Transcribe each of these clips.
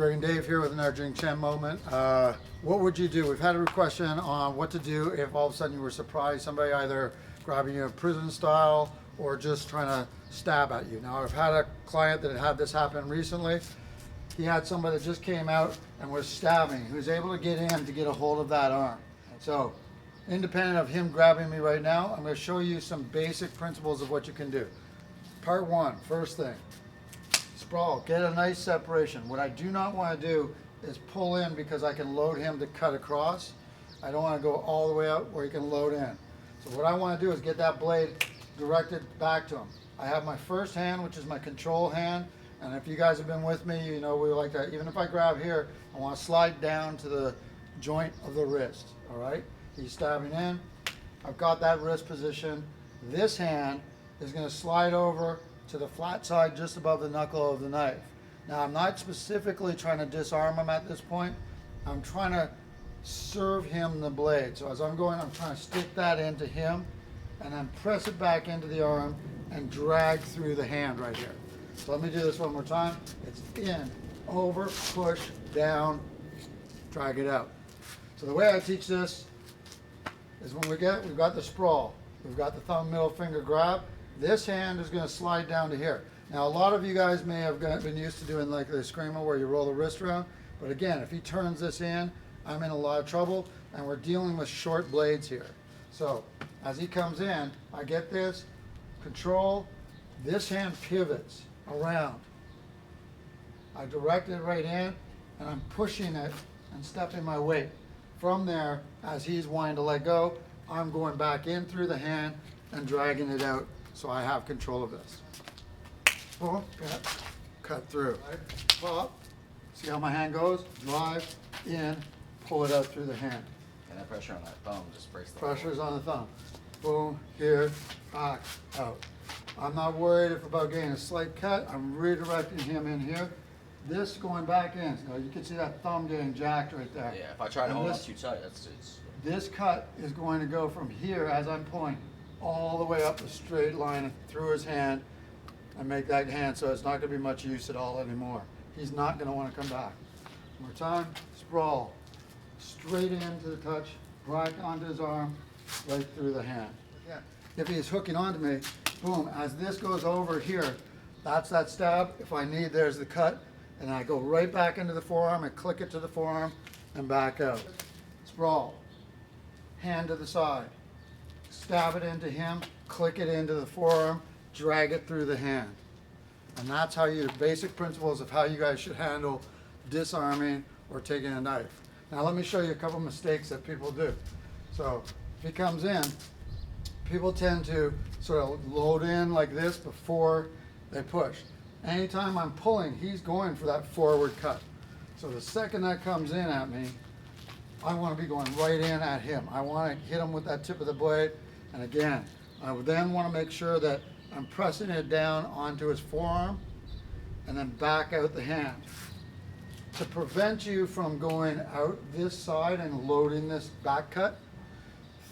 Dragon Dave here with another Jing Chen moment. What would you do? We've had a question on what to do if all of a sudden you were surprised somebody either grabbing you prison style or just trying to stab at you. Now I've had a client that had this happen recently. He had somebody that just came out and was stabbing. He was able to get in to get a hold of that arm. So independent of him grabbing me right now, I'm going to show you some basic principles of what you can do. Part one, first thing. Sprawl, get a nice separation. What I do not want to do is pull in because I can load him to cut across. I don't want to go all the way out where he can load in. So what I want to do is get that blade directed back to him. I have my first hand, which is my control hand, and if you guys have been with me, you know we like to, even if I grab here, I want to slide down to the joint of the wrist, all right? He's stabbing in. I've got that wrist position. This hand is going to slide over to the flat side just above the knuckle of the knife. Now I'm not specifically trying to disarm him at this point. I'm trying to serve him the blade. So as I'm going, I'm trying to stick that into him and then press it back into the arm and drag through the hand right here. So let me do this one more time. It's in, over, push, down, drag it out. So the way I teach this is when we've got the sprawl, we've got the thumb, middle finger grab. This hand is going to slide down to here. Now a lot of you guys may have been used to doing like the screamer where you roll the wrist around, but again, if he turns this in, I'm in a lot of trouble, and we're dealing with short blades here. So as he comes in, I get this, control, this hand pivots around. I direct it right in, and I'm pushing it and stepping my weight. From there, as he's wanting to let go, I'm going back in through the hand and dragging it out so I have control of this. Boom, cut through. Pop, see how my hand goes? Drive in, pull it out through the hand. And that pressure on that thumb just breaks the Pressure's on the thumb. Boom, here, back, out. I'm not worried about getting a slight cut. I'm redirecting him in here. This going back in. So you can see that thumb getting jacked right there. Yeah, if I try to hold on too tight, it's... This cut is going to go from here as I'm pulling all the way up the straight line through his hand and make that hand so it's not going to be much use at all anymore. He's not going to want to come back. One more time, sprawl. Straight into the touch, right onto his arm, right through the hand. Yeah. If he's hooking onto me, boom, as this goes over here, that's that stab. If I need, there's the cut. And I go right back into the forearm and click it to the forearm and back out. Sprawl. Hand to the side. Stab it into him, click it into the forearm, drag it through the hand. And that's how you, basic principles of how you guys should handle disarming or taking a knife. Now let me show you a couple mistakes that people do. So if he comes in, people tend to sort of load in like this before they push. Anytime I'm pulling, he's going for that forward cut. So the second that comes in at me, I want to be going right in at him. I want to hit him with that tip of the blade. And again, I would then want to make sure that I'm pressing it down onto his forearm and then back out the hand. To prevent you from going out this side and loading this back cut,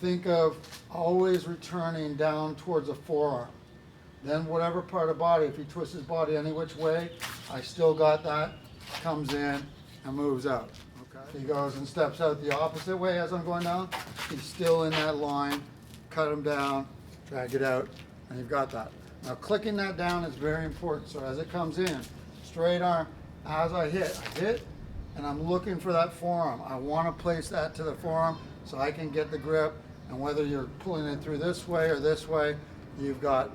think of always returning down towards the forearm. Then whatever part of the body, if he twists his body any which way, I still got that, comes in and moves out. Okay. He goes and steps out the opposite way as I'm going down. He's still in that line, cut him down, drag it out, and you've got that. Now clicking that down is very important. So as it comes in, straight arm, as I hit, and I'm looking for that forearm. I want to place that to the forearm so I can get the grip, and whether you're pulling it through this way or this way, you've got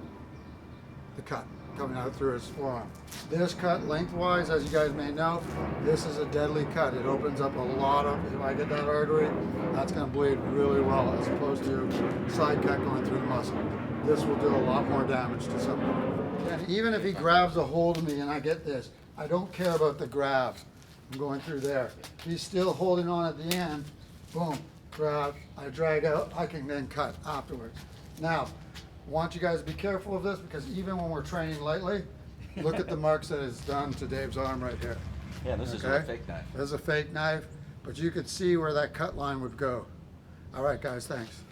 the cut coming out through his forearm. This cut lengthwise, as you guys may know, this is a deadly cut. It opens up a lot of, if I get that artery, that's going to bleed really well as opposed to side cut going through the muscle. This will do a lot more damage to somebody. And even if he grabs a hold of me and I get this, I don't care about the grab. I'm going through there. He's still holding on at the end. Boom, grab, I drag out, I can then cut afterwards. Now, I want you guys to be careful of this because even when we're training lightly, look at the marks that it's done to Dave's arm right here. Yeah, this is a fake knife. This is a fake knife, but you could see where that cut line would go. All right, guys, thanks.